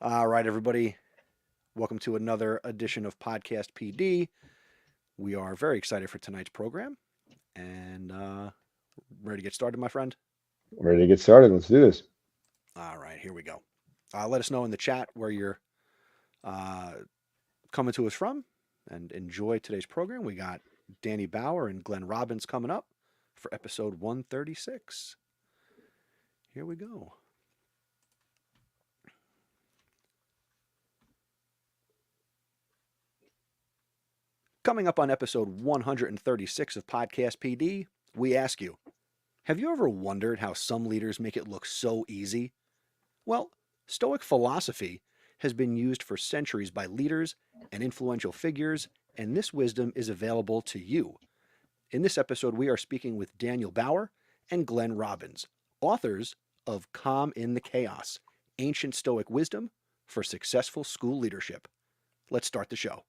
All right, everybody. Welcome to another edition of Podcast PD. We are very excited for tonight's program and ready to get started, my friend. Ready to get started. Let's do this. All right, here we go. Let us know in the chat where you're coming to us from and enjoy today's program. We got Danny Bauer and Glenn Robbins coming up for episode 136. Here we go. Coming up on episode 136 of Podcast PD, we ask you, have you ever wondered how some leaders make it look so easy? Well, Stoic philosophy has been used for centuries by leaders and influential figures, and this wisdom is available to you. In this episode, we are speaking with Daniel Bauer and Glenn Robbins, authors of Calm in the Chaos, Ancient Stoic Wisdom for Successful School Leadership. Let's start the show.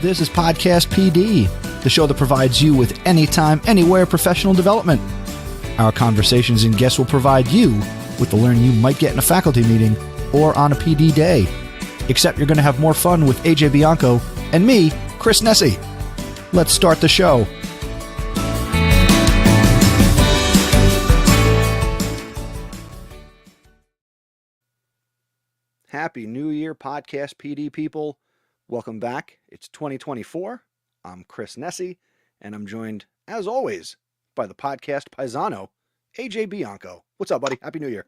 This is Podcast PD, the show that provides you with anytime, anywhere professional development. Our conversations and guests will provide you with the learning you might get in a faculty meeting or on a PD day. Except you're going to have more fun with AJ Bianco and me, Chris Nessie. Let's start the show. Happy New Year, Podcast PD people. Welcome back. It's 2024. I'm Chris Nessie, and I'm joined, as always, by the podcast paisano, AJ Bianco. What's up, buddy? Happy New Year.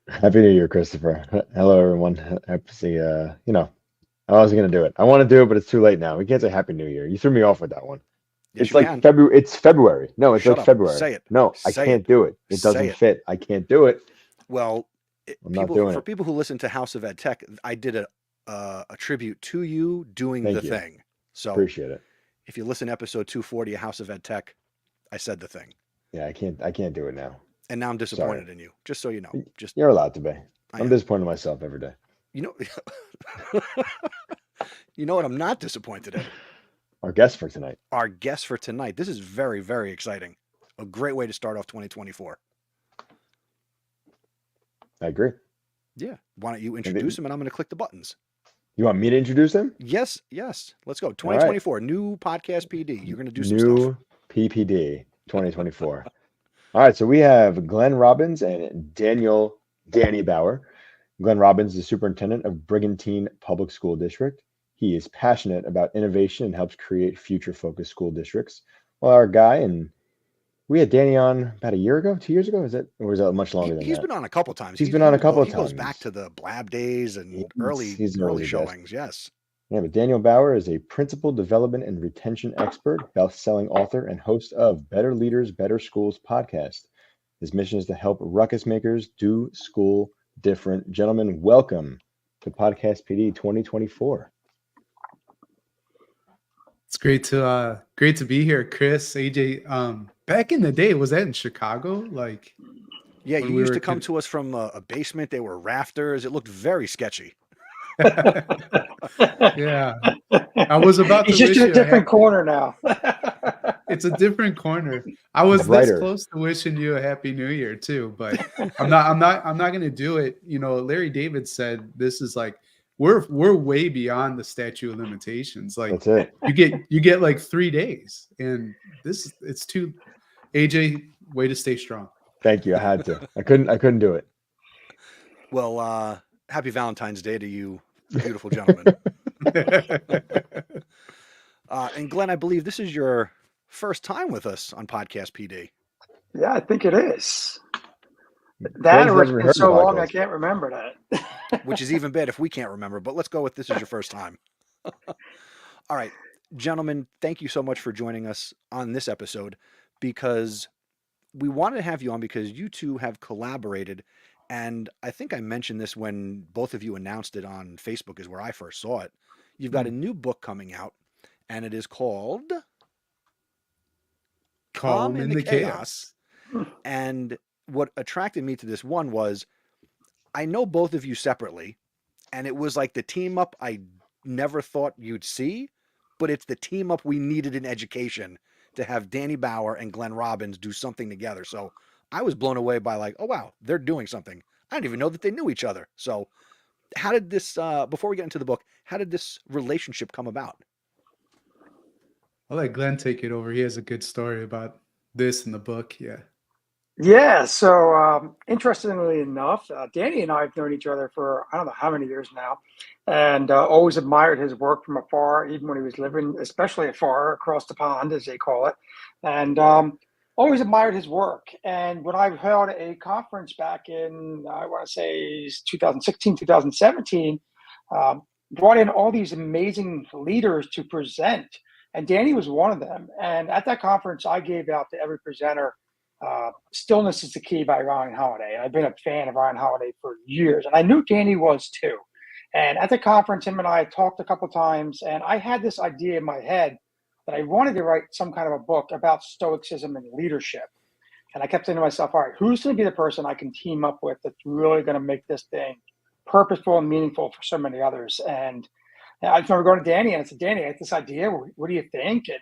Happy New Year, Christopher. Hello, everyone. I wasn't going to do it. I want to do it, but it's too late now. We can't say Happy New Year. You threw me off with that one. Yes, it's like can. February. It's February. No, it's Shut like up. February. Say it. No, Say I can't it. do it. It Say doesn't it. fit. I can't do it. Well, for people who listen to House of Ed Tech, I did a tribute to you doing Thank the you. thing. So Appreciate it. if you listen to episode 240 of House of Ed Tech, I said the thing. Yeah, I can't do it now. And now I'm disappointed in you, just so you know. You're allowed to be. I I'm am. disappointed in myself every day. You know, you know what I'm not disappointed in? Our guest for tonight. Our guest for tonight. This is very, very exciting. A great way to start off 2024. I agree. Yeah. Why don't you introduce him and I'm going to click the buttons. You want me to introduce him? Yes. Let's go. 2024, new Podcast PD. You're going to do some New stuff. PPD 2024. All right, so we have Glenn Robbins and Danny Bauer. Glenn Robbins is the superintendent of Brigantine Public School District. He is passionate about innovation and helps create future-focused school districts. Well, our guy, and we had Danny on about a year ago, 2 years ago, or was that much longer than that? He's been on a couple times. He's been on a couple of times. times. He goes back to the Blab days and He's early showings. Yes. Yeah, but Daniel Bauer is a principal development and retention expert, best-selling author, and host of Better Leaders, Better Schools podcast. His mission is to help ruckus makers do school different. Gentlemen, welcome to Podcast PD 2024. It's great to be here, Chris, AJ. Back in the day, was that in Chicago? Yeah, you used to come to us from a basement. They were rafters. It looked very sketchy. Yeah, I was about to. He's just in a different corner now. It's a different corner. I was this close to wishing you a Happy New Year too, but I'm not going to do it. You know, Larry David said this is like we're way beyond the statute of limitations. Like that's it. You get like 3 days, and it's too. AJ, way to stay strong. Thank you. I had to. I couldn't do it. Well, happy Valentine's Day to you, beautiful gentlemen. And Glenn, I believe this is your first time with us on Podcast PD. Yeah, I think it is. That or it's been so long I can't remember that. Which is even bad if we can't remember, but let's go with this is your first time. All right, gentlemen, thank you so much for joining us on this episode because we wanted to have you on because you two have collaborated. And I think I mentioned this when both of you announced it on Facebook is where I first saw it. You've got a new book coming out, and it is called Calm in the Chaos. And what attracted me to this one was I know both of you separately, and it was like the team up I never thought you'd see, but it's the team up we needed in education to have Danny Bauer and Glenn Robbins do something together. So I was blown away by like, oh, wow, they're doing something. I didn't even know that they knew each other. So how did this, before we get into the book, how did this relationship come about? I'll let Glenn take it over. He has a good story about this in the book. Yeah. Yeah. So interestingly enough, Danny and I have known each other for I don't know how many years now, and always admired his work from afar, even when he was living, especially afar across the pond, as they call it, and always admired his work. And when I held a conference back in, I want to say 2016, 2017, brought in all these amazing leaders to present, and Danny was one of them. And at that conference, I gave out to every presenter Stillness is the Key by Ryan Holiday. I've been a fan of Ryan Holiday for years, and I knew Danny was too. And at the conference, him and I talked a couple times, and I had this idea in my head that I wanted to write some kind of a book about Stoicism and leadership. And I kept saying to myself, all right, who's going to be the person I can team up with that's really going to make this thing purposeful and meaningful for so many others? And I remember going to Danny, and I said, Danny, I had this idea. What do you think? And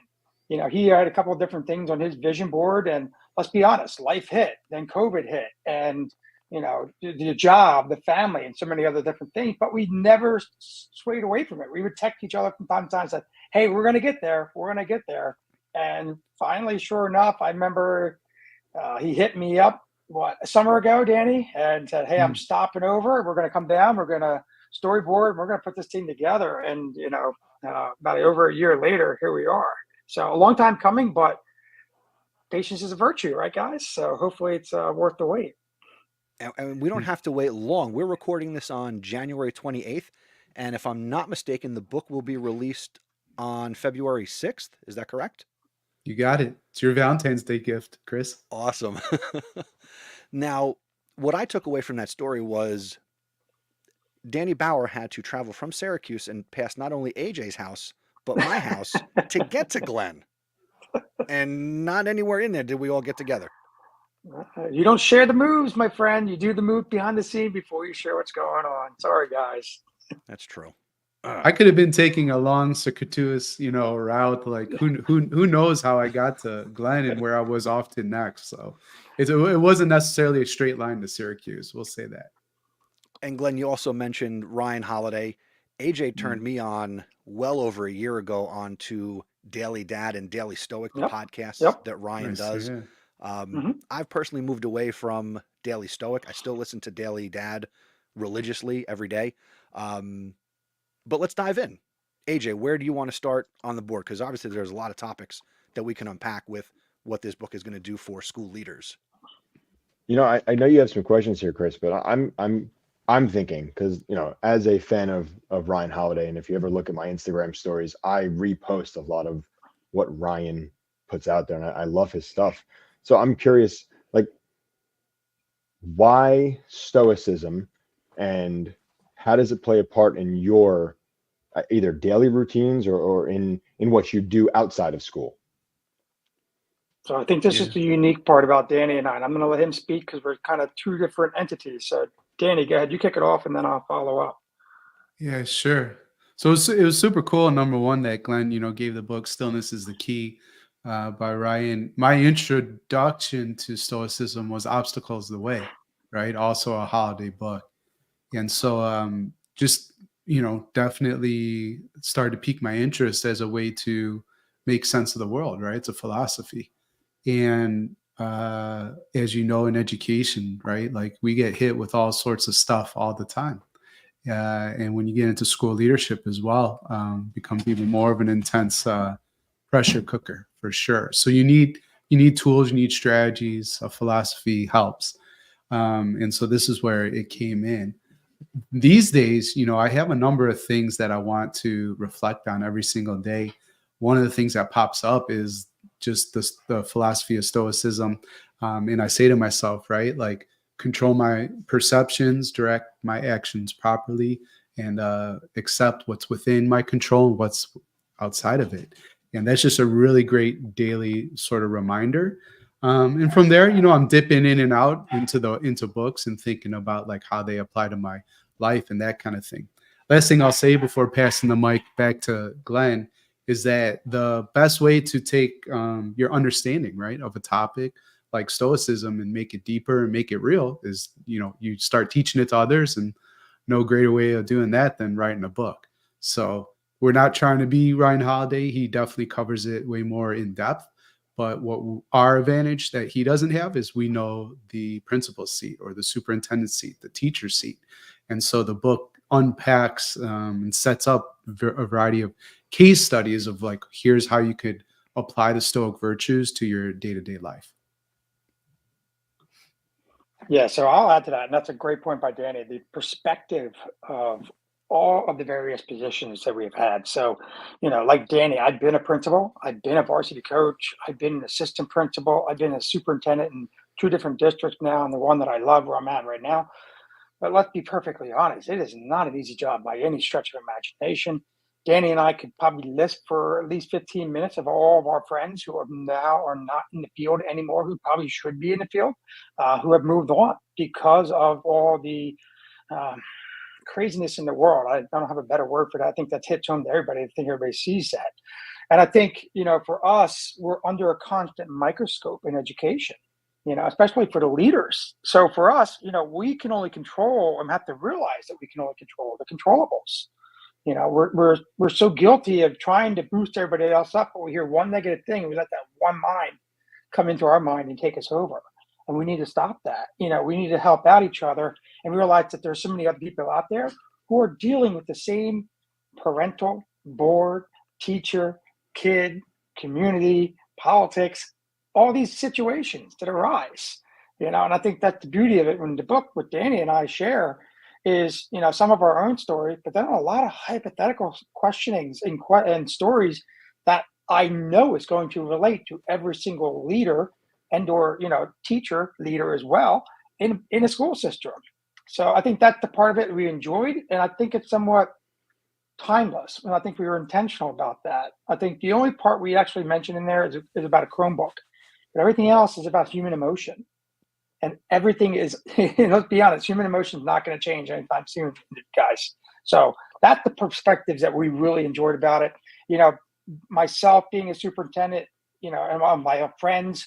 he had a couple of different things on his vision board, and let's be honest, life hit, then COVID hit, and the job, the family, and so many other different things. But we never swayed away from it. We would text each other from time to time, said, "Hey, we're going to get there. We're going to get there." And finally, sure enough, I remember he hit me up a summer ago, Danny, and said, "Hey, I'm stopping over. We're going to come down. We're going to storyboard. We're going to put this team together." And about over a year later, here we are. So a long time coming, but patience is a virtue, right, guys? So hopefully it's worth the wait. And we don't have to wait long. We're recording this on January 28th. And if I'm not mistaken, the book will be released on February 6th. Is that correct? You got it. It's your Valentine's Day gift, Chris. Awesome. Now, what I took away from that story was Danny Bauer had to travel from Syracuse and pass not only AJ's house, but my house to get to Glenn. And not anywhere in there did we all get together. You don't share the moves, my friend. You do the move behind the scene before you share what's going on. Sorry, guys. That's true. I could have been taking a long circuitous, route. Like who knows how I got to Glenn and where I was off to next. So it wasn't necessarily a straight line to Syracuse. We'll say that. And Glenn, you also mentioned Ryan Holiday. AJ turned me on well over a year ago onto Daily Dad and Daily Stoic, the podcasts that Ryan does. Yeah. I've personally moved away from Daily Stoic. I still listen to Daily Dad religiously every day. But let's dive in. AJ, where do you want to start on the board? Because obviously there's a lot of topics that we can unpack with what this book is going to do for school leaders. I know you have some questions here, Chris, but I'm thinking, because as a fan of Ryan Holiday, and if you ever look at my Instagram stories, I repost a lot of what Ryan puts out there, and I love his stuff. So I'm curious, like, why Stoicism, and how does it play a part in your either daily routines or in what you do outside of school? So I think this is the unique part about Danny and I. And I'm going to let him speak because we're kind of two different entities. So Danny, go ahead. You kick it off, and then I'll follow up. Yeah, sure. So it was super cool. Number one, that Glenn, gave the book "Stillness is the Key" by Ryan. My introduction to Stoicism was "Obstacles the Way," right? Also a Holiday book, and so just definitely started to pique my interest as a way to make sense of the world. Right? It's a philosophy, and as you know, in education, right? Like we get hit with all sorts of stuff all the time. And when you get into school leadership as well, becomes even more of an intense pressure cooker for sure. So you need tools, you need strategies. A philosophy helps. And so this is where it came in. These days, I have a number of things that I want to reflect on every single day. One of the things that pops up is just the philosophy of Stoicism. And I say to myself, right, like, control my perceptions, direct my actions properly, and accept what's within my control and what's outside of it. And that's just a really great daily sort of reminder. And from there, I'm dipping in and out into books and thinking about like how they apply to my life and that kind of thing. Last thing I'll say before passing the mic back to Glenn is that the best way to take your understanding, right, of a topic, like Stoicism and make it deeper and make it real is, you start teaching it to others, and no greater way of doing that than writing a book. So we're not trying to be Ryan Holiday. He definitely covers it way more in depth. But what our advantage that he doesn't have is we know the principal's seat or the superintendent's seat, the teacher's seat. And so the book unpacks and sets up a variety of case studies of like, here's how you could apply the Stoic virtues to your day-to-day life. Yeah, so I'll add to that, and that's a great point by Danny. The perspective of all of the various positions that we've had. So, like Danny, I've been a principal, I've been a varsity coach, I've been an assistant principal, I've been a superintendent in 2 different districts now, and the one that I love where I'm at right now. But let's be perfectly honest, it is not an easy job by any stretch of imagination. Danny and I could probably list for at least 15 minutes of all of our friends who are not in the field anymore, who probably should be in the field, who have moved on because of all the craziness in the world. I don't have a better word for that. I think that's hits home to everybody. I think everybody sees that. And I think, for us, we're under a constant microscope in education, especially for the leaders. So for us, we can only control and have to realize that we can only control the controllables. We're so guilty of trying to boost everybody else up, but we hear one negative thing, and we let that one mind come into our mind and take us over. And we need to stop that. We need to help out each other and realize that there's so many other people out there who are dealing with the same parental, board, teacher, kid, community, politics, all these situations that arise. And I think that's the beauty of it. When the book with Danny and I share is, some of our own stories, but then a lot of hypothetical questionings and stories that I know is going to relate to every single leader and or, teacher, leader as well in a school system. So I think that's the part of it we enjoyed. And I think it's somewhat timeless. And I think we were intentional about that. I think the only part we actually mentioned in there is about a Chromebook, but everything else is about human emotion. And everything is, let's be honest, human emotion is not going to change anytime soon, guys. So that's the perspectives that we really enjoyed about it. Myself being a superintendent, and my friends,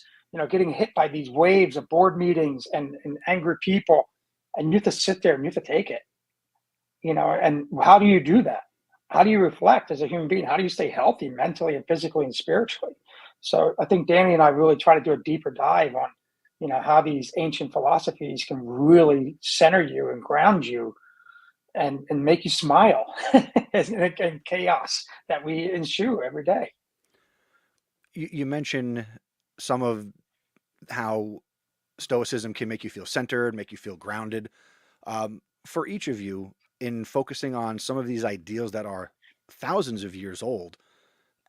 getting hit by these waves of board meetings and angry people, and you have to sit there and you have to take it. And how do you do that? How do you reflect as a human being? How do you stay healthy mentally and physically and spiritually? So I think Danny and I really try to do a deeper dive on how these ancient philosophies can really center you and ground you and make you smile in chaos that we ensue every day. You mentioned some of how Stoicism can make you feel centered, make you feel grounded. For each of you, in focusing on some of these ideals that are thousands of years old,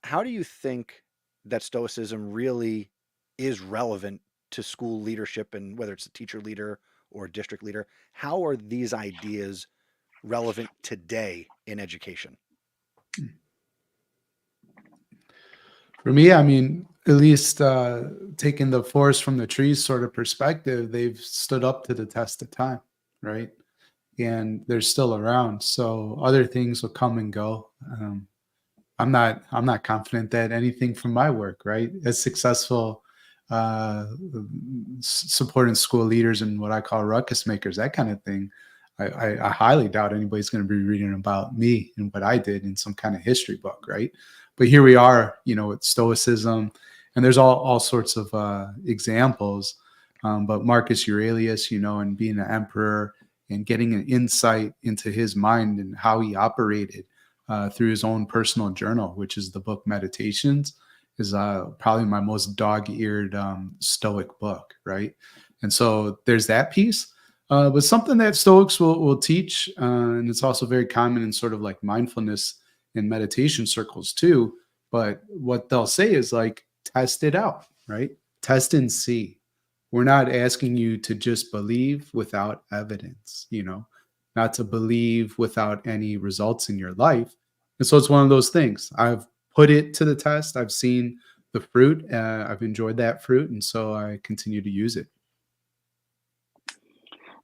how do you think that Stoicism really is relevant to school leadership, and whether it's a teacher leader or a district leader? How are these ideas relevant today in education? For me, I mean, at least taking the forest from the trees sort of perspective, they've stood up to the test of time, right? And they're still around. So other things will come and go. I'm not confident that anything from my work, right, as successful supporting school leaders and what I call ruckus makers, that kind of thing, I highly doubt anybody's going to be reading about me and what I did in some kind of history book, right? But here we are, with Stoicism, and there's all sorts of examples. But Marcus Aurelius, and being an emperor and getting an insight into his mind and how he operated through his own personal journal, which is the book Meditations, is probably my most dog-eared Stoic book, right? And so there's that piece. But something that Stoics will teach, and it's also very common in sort of like mindfulness and meditation circles too. But what they'll say is like, test it out, right? Test and see. We're not asking you to just believe without evidence, not to believe without any results in your life. And so it's one of those things. I've put it to the test. I've seen the fruit. I've enjoyed that fruit. And so I continue to use it.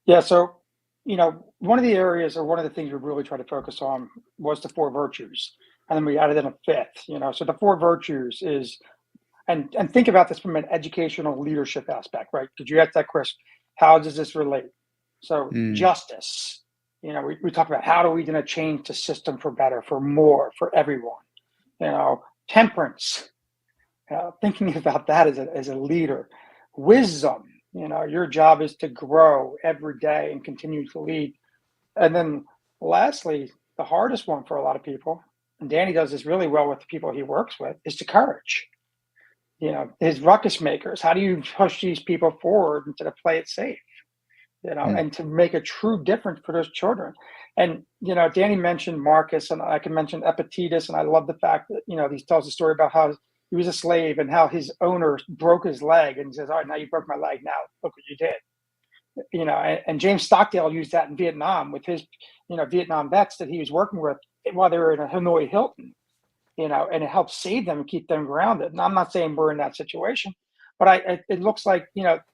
Yeah. So, one of the areas or one of the things we really try to focus on was the 4 virtues. And then we added in a 5th, so the 4 virtues is and think about this from an educational leadership aspect, right? Could you ask that, Chris? How does this relate? So justice, we talk about how are we going to change the system for better, for more, for everyone? Temperance, thinking about that as a leader. Wisdom, your job is to grow every day and continue to lead. And then lastly, the hardest one for a lot of people, and Danny does this really well with the people he works with, is the courage. His ruckus makers. How do you push these people forward instead of play it safe? And to make a true difference for those children. And, Danny mentioned Marcus, and I can mention Epictetus, and I love the fact that, he tells a story about how he was a slave and how his owner broke his leg, and he says, all right, now you broke my leg, now look what you did. And James Stockdale used that in Vietnam with his, Vietnam vets that he was working with while they were in a Hanoi Hilton, and it helped save them and keep them grounded. And I'm not saying we're in that situation, but it looks like,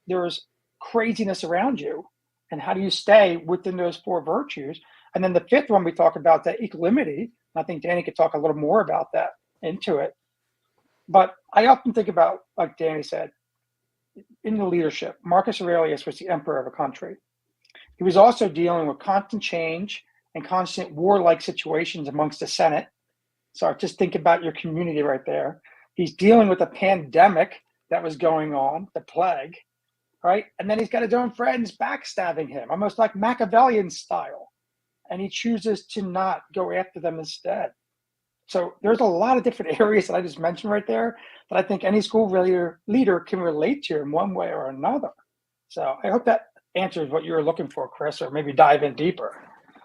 there's craziness around you. And how do you stay within those 4 virtues? And then the 5th one we talk about, the equanimity. I think Danny could talk a little more about that into it. But I often think about, like Danny said, in the leadership, Marcus Aurelius was the emperor of a country. He was also dealing with constant change and constant warlike situations amongst the Senate. So just think about your community right there. He's dealing with a pandemic that was going on, the plague, right? And then he's got his own friends backstabbing him, almost like Machiavellian style. And he chooses to not go after them instead. So there's a lot of different areas that I just mentioned right there that I think any school leader can relate to in one way or another. So I hope that answers what you were looking for, Chris, or maybe dive in deeper.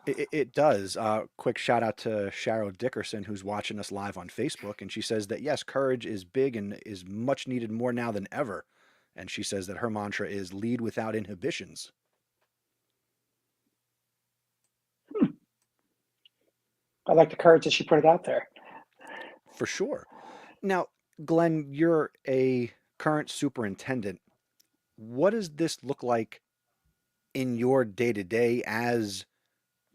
It does. Quick shout out to Cheryl Dickerson, who's watching us live on Facebook. And she says that, yes, courage is big and is much needed more now than ever. And she says that her mantra is lead without inhibitions. I like the courage that she put it out there. For sure. Now, Glenn, you're a current superintendent. What does this look like in your day-to-day as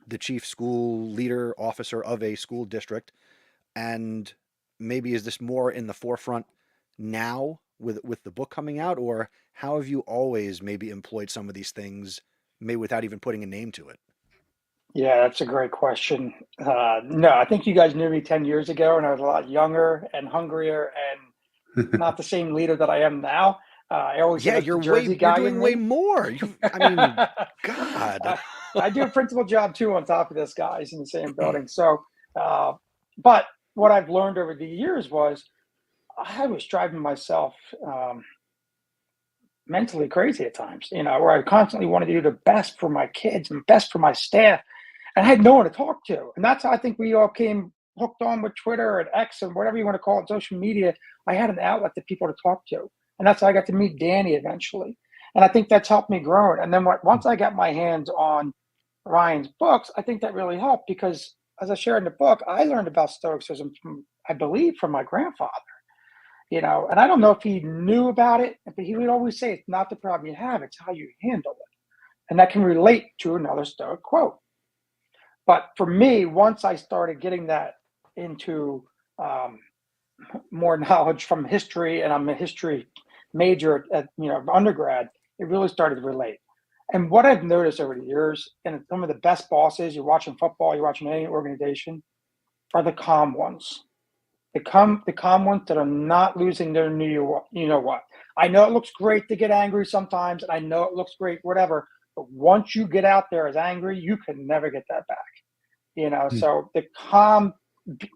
the chief school leader officer of a school district? And maybe is this more in the forefront now with the book coming out, or how have you always maybe employed some of these things, maybe without even putting a name to it? Yeah, that's a great question. No, I think you guys knew me 10 years ago, and I was a lot younger and hungrier and not the same leader that I am now. I always you're doing way more. God. I do a principal job too on top of this, guys, in the same building. So, but what I've learned over the years was I was driving myself mentally crazy at times, where I constantly wanted to do the best for my kids and best for my staff. And I had no one to talk to. And that's how I think we all came hooked on with Twitter and X and whatever you want to call it, social media. I had an outlet to people to talk to. And that's how I got to meet Danny eventually. And I think that's helped me grow. And then once I got my hands on Ryan's books, I think that really helped because, as I shared in the book, I learned about Stoicism I believe, from my grandfather. And I don't know if he knew about it, but he would always say, it's not the problem you have, it's how you handle it. And that can relate to another Stoic quote. But for me, once I started getting that into more knowledge from history, and I'm a history major at undergrad, it really started to relate. And what I've noticed over the years, and some of the best bosses, you're watching football, you're watching any organization, are the calm ones. The calm ones that are not losing their what. I know it looks great to get angry sometimes, and I know it looks great, whatever. But once you get out there as angry, you can never get that back. So the calm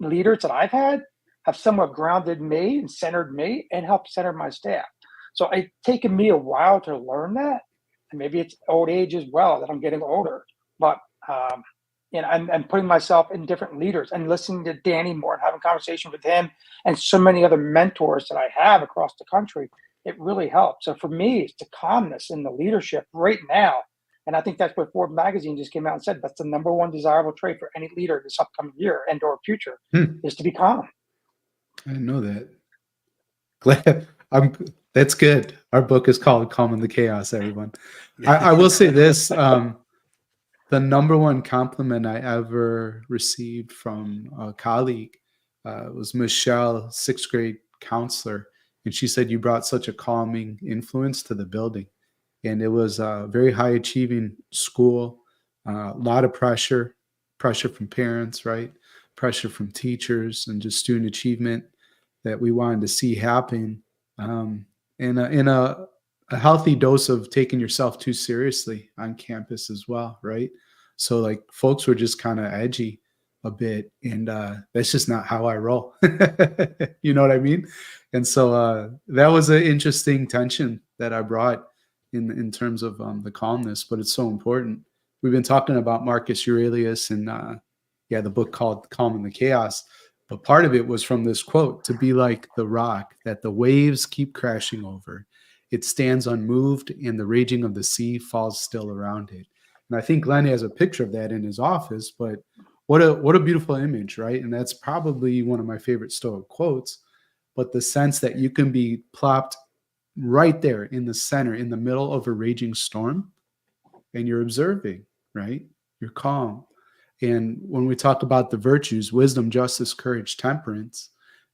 leaders that I've had have somewhat grounded me and centered me and helped center my staff. So it's taken me a while to learn that. And maybe it's old age as well, that I'm getting older. But and putting myself in different leaders and listening to Danny more and having conversation with him and so many other mentors that I have across the country, it really helps. So for me, it's the calmness in the leadership right now. And I think that's what Forbes magazine just came out and said, that's the number one desirable trait for any leader this upcoming year and or future is to be calm. I know that. Glad that's good. Our book is called Calm in the Chaos, everyone. I will say this. The number one compliment I ever received from a colleague was Michelle, 6th grade counselor. And she said, you brought such a calming influence to the building. And it was a very high achieving school, a lot of pressure from parents, right? Pressure from teachers and just student achievement that we wanted to see happen. And a healthy dose of taking yourself too seriously on campus as well, right? So like folks were just kind of edgy a bit, and that's just not how I roll. You know what I mean? And so that was an interesting tension that I brought in terms of the calmness, but it's so important. We've been talking about Marcus Aurelius and the book called Calm in the Chaos, but part of it was from this quote: to be like the rock that the waves keep crashing over. It stands unmoved, and the raging of the sea falls still around it. And I think Glenn has a picture of that in his office, but what a beautiful image, right? And that's probably one of my favorite Stoic quotes, but the sense that you can be plopped right there in the center, in the middle of a raging storm, and you're observing, right? You're calm. And when we talk about the virtues, wisdom, justice, courage, temperance,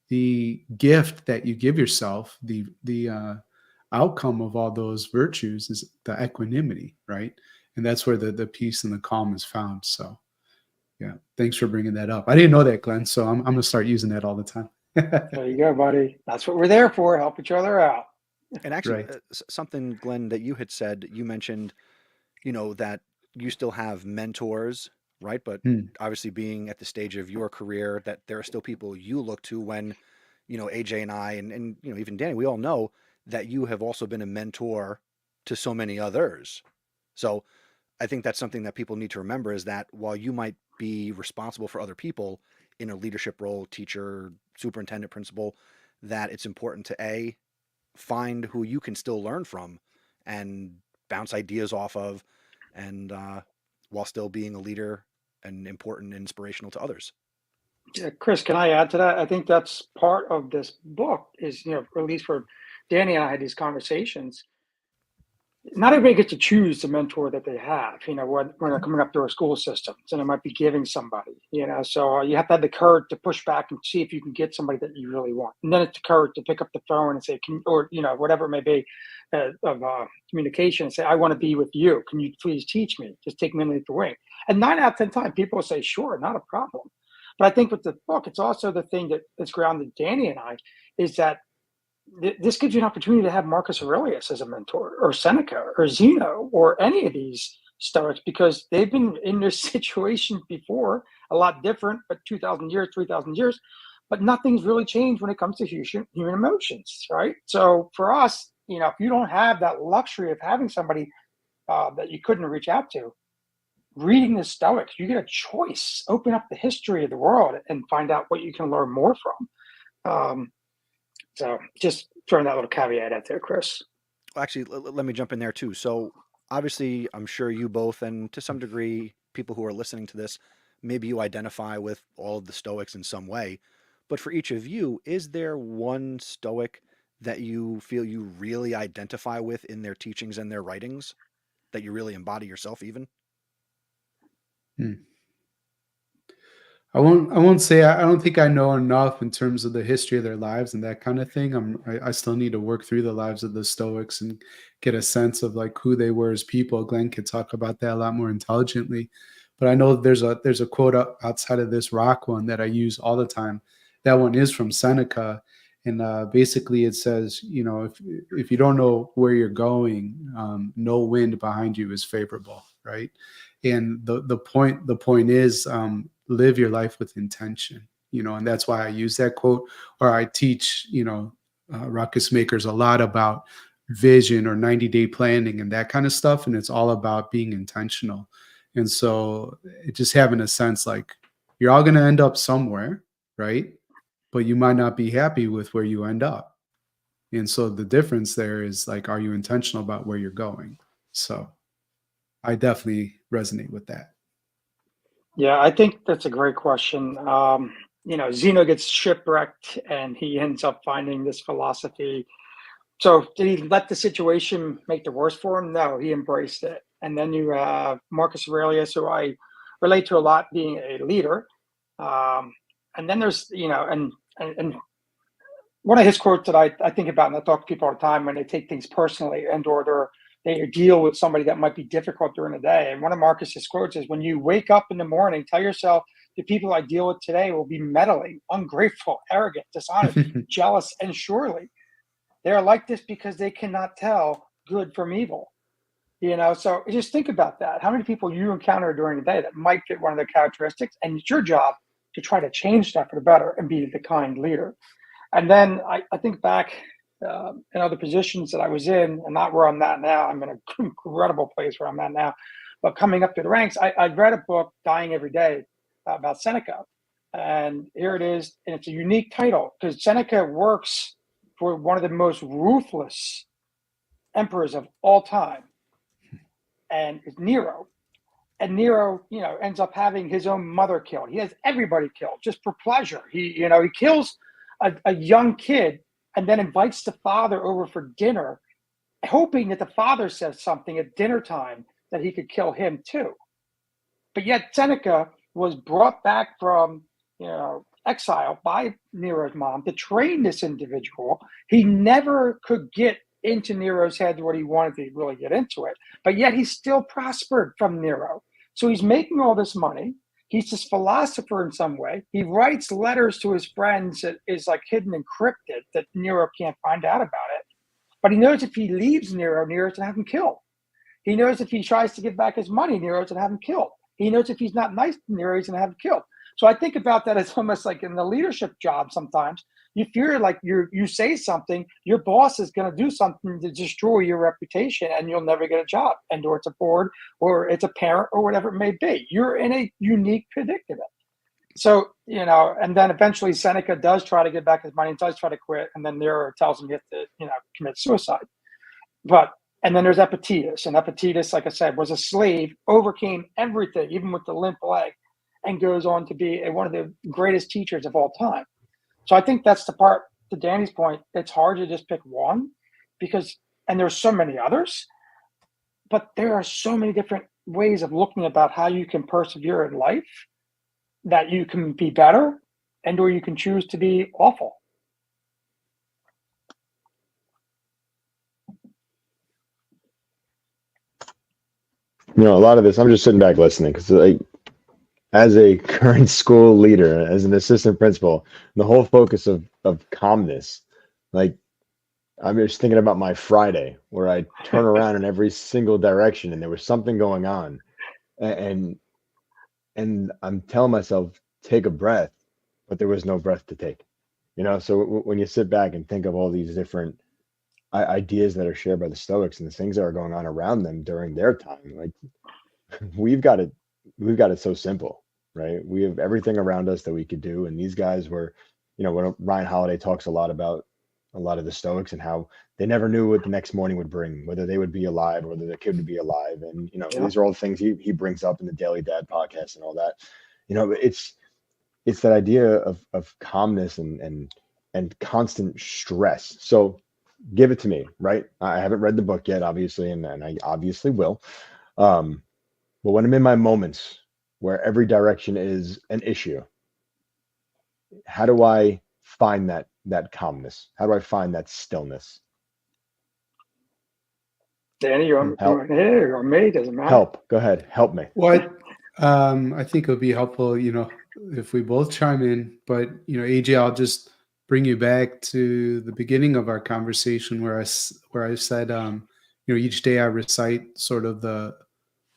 the gift that you give yourself, the outcome of all those virtues is the equanimity, right? And that's where the peace and the calm is found. So yeah, thanks for bringing that up. I didn't know that, Glenn, so I'm going to start using that all the time. There you go, buddy. That's what we're there for, help each other out. And actually, Right. Something, Glenn, that you had said, you mentioned, that you still have mentors, right? But obviously being at the stage of your career, that there are still people you look to when, AJ and I, and even Danny, we all know that you have also been a mentor to so many others. So I think that's something that people need to remember, is that while you might be responsible for other people in a leadership role, teacher, superintendent, principal, that it's important to find who you can still learn from and bounce ideas off of, and while still being a leader and important and inspirational to others. Yeah, Chris, can I add to that? I think that's part of this book is, at least for Danny and I had these conversations. Not everybody gets to choose the mentor that they have, when they're coming up through a school system. So they might be giving somebody, so you have to have the courage to push back and see if you can get somebody that you really want. And then it's the courage to pick up the phone and say, whatever it may be of communication, and say, I want to be with you. Can you please teach me? Just take me underneath the wing. And 9 out of 10 times, people will say, sure, not a problem. But I think with the book, it's also the thing that's grounded Danny and I, is that this gives you an opportunity to have Marcus Aurelius as a mentor, or Seneca, or Zeno, or any of these Stoics, because they've been in this situation before, a lot different, but 2,000 years, 3,000 years, but nothing's really changed when it comes to human emotions, right? So for us, if you don't have that luxury of having somebody that you couldn't reach out to, reading the Stoics, you get a choice. Open up the history of the world and find out what you can learn more from. So just throwing that little caveat out there, Chris. Well, actually, let me jump in there too. So obviously, I'm sure you both, and to some degree, people who are listening to this, maybe you identify with all of the Stoics in some way. But for each of you, is there one Stoic that you feel you really identify with in their teachings and their writings, that you really embody yourself even? I won't say, I don't think I know enough in terms of the history of their lives and that kind of thing. I still need to work through the lives of the Stoics and get a sense of like who they were as people. Glenn could talk about that a lot more intelligently, but I know there's a quote outside of this rock one that I use all the time. That one is from Seneca. And basically it says, if you don't know where you're going, no wind behind you is favorable. Right. And the point is, live your life with intention, and that's why I use that quote, or I teach, ruckus makers a lot about vision or 90-day planning and that kind of stuff. And it's all about being intentional. And so just having a sense like you're all going to end up somewhere, right? But you might not be happy with where you end up. And so the difference there is like, are you intentional about where you're going? So I definitely resonate with that. Yeah, I think that's a great question. Zeno gets shipwrecked and he ends up finding this philosophy. So did he let the situation make the worse for him? No, he embraced it. And then you have Marcus Aurelius, who I relate to a lot, being a leader. And then there's, and one of his quotes that I think about and I talk to people all the time when they take things personally and or they deal with somebody that might be difficult during the day. And one of Marcus's quotes is, when you wake up in the morning, tell yourself the people I deal with today will be meddling, ungrateful, arrogant, dishonest, jealous, and surely they're like this because they cannot tell good from evil. So just think about that. How many people you encounter during the day that might fit one of their characteristics, and it's your job to try to change that for the better and be the kind leader. And then I think back in other positions that I was in, and not where I'm at now. I'm in an incredible place where I'm at now. But coming up through the ranks, I read a book, Dying Every Day, about Seneca. And here it is. And it's a unique title because Seneca works for one of the most ruthless emperors of all time. And it's Nero. And Nero, ends up having his own mother killed. He has everybody killed just for pleasure. He kills a young kid and then invites the father over for dinner, hoping that the father says something at dinner time that he could kill him too. But yet Seneca was brought back from, exile by Nero's mom to train this individual. He never could get into Nero's head what he wanted to really get into it, but yet he still prospered from Nero. So he's making all this money. He's this philosopher in some way. He writes letters to his friends that is like hidden, encrypted, that Nero can't find out about it. But he knows if he leaves Nero, Nero's going to have him killed. He knows if he tries to give back his money, Nero's going to have him killed. He knows if he's not nice to Nero, he's going to have him killed. So I think about that as almost like in the leadership job sometimes. You fear like you say something, your boss is going to do something to destroy your reputation and you'll never get a job. And or it's a board or it's a parent or whatever it may be. You're in a unique predicament. So, and then eventually Seneca does try to get back his money and does try to quit. And then Nero tells him he has to, commit suicide. And then there's Epictetus. And Epictetus, like I said, was a slave, overcame everything, even with the limp leg, and goes on to be one of the greatest teachers of all time. So I think that's the part, to Danny's point, it's hard to just pick one and there's so many others, but there are so many different ways of looking about how you can persevere in life, that you can be better and or you can choose to be awful. A lot of this, I'm just sitting back listening because as a current school leader, as an assistant principal, the whole focus of calmness, I'm just thinking about my Friday where I turn around in every single direction and there was something going on. And I'm telling myself, take a breath, but there was no breath to take. So when you sit back and think of all these different ideas that are shared by the Stoics and the things that are going on around them during their time, we've got it so simple, right? We have everything around us that we could do. And these guys were, when Ryan Holiday talks a lot about a lot of the Stoics and how they never knew what the next morning would bring, whether they would be alive, whether their kid would be alive. And, these are all the things he brings up in the Daily Dad podcast and all that. It's that idea of calmness and constant stress. So give it to me, right? I haven't read the book yet, obviously, and I obviously will. But when I'm in my moments where every direction is an issue, how do I find that calmness? How do I find that stillness? Danny, you're on me, doesn't matter. Help. Go ahead. Help me. Well, I think it would be helpful, if we both chime in. But, AJ, I'll just bring you back to the beginning of our conversation where I said, each day I recite sort of the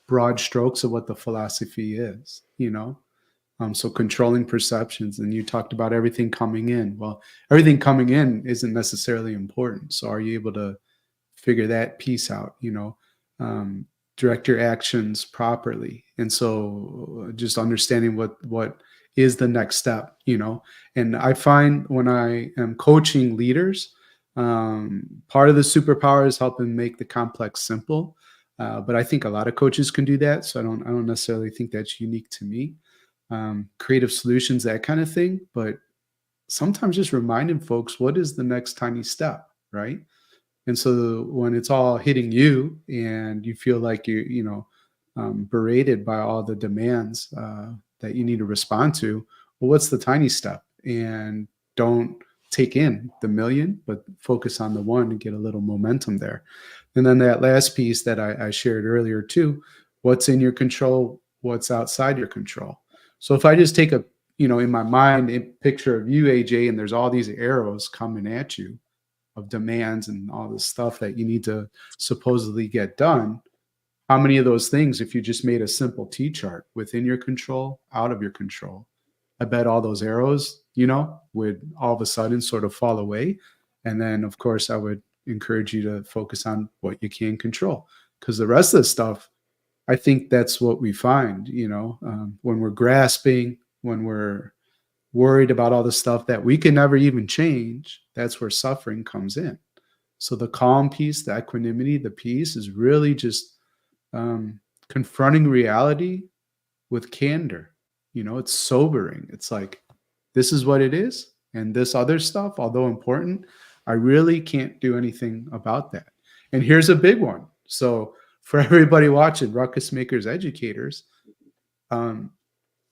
broad strokes of what the philosophy is, so controlling perceptions. And you talked about everything coming in. Well, everything coming in isn't necessarily important. So are you able to figure that piece out, direct your actions properly? And so just understanding what is the next step, and I find when I am coaching leaders, part of the superpower is helping make the complex simple. But I think a lot of coaches can do that. So I don't necessarily think that's unique to me. Creative solutions, that kind of thing. But sometimes just reminding folks, what is the next tiny step, right? And so when it's all hitting you and you feel like you're, berated by all the demands that you need to respond to, well, what's the tiny step? And don't take in the million, but focus on the one and get a little momentum there. And then that last piece that I shared earlier too, what's in your control, what's outside your control. So if I just take a, in my mind, a picture of you, AJ, and there's all these arrows coming at you of demands and all this stuff that you need to supposedly get done. How many of those things, if you just made a simple T-chart within your control, out of your control, I bet all those arrows, would all of a sudden sort of fall away. And then, of course, I would encourage you to focus on what you can control, because the rest of the stuff, I think that's what we find, when we're grasping, when we're worried about all the stuff that we can never even change, that's where suffering comes in. So the calm piece, the equanimity, the peace is really just confronting reality with candor. It's sobering. It's like, this is what it is. And this other stuff, although important, I really can't do anything about that. And here's a big one. So for everybody watching, ruckus makers, educators,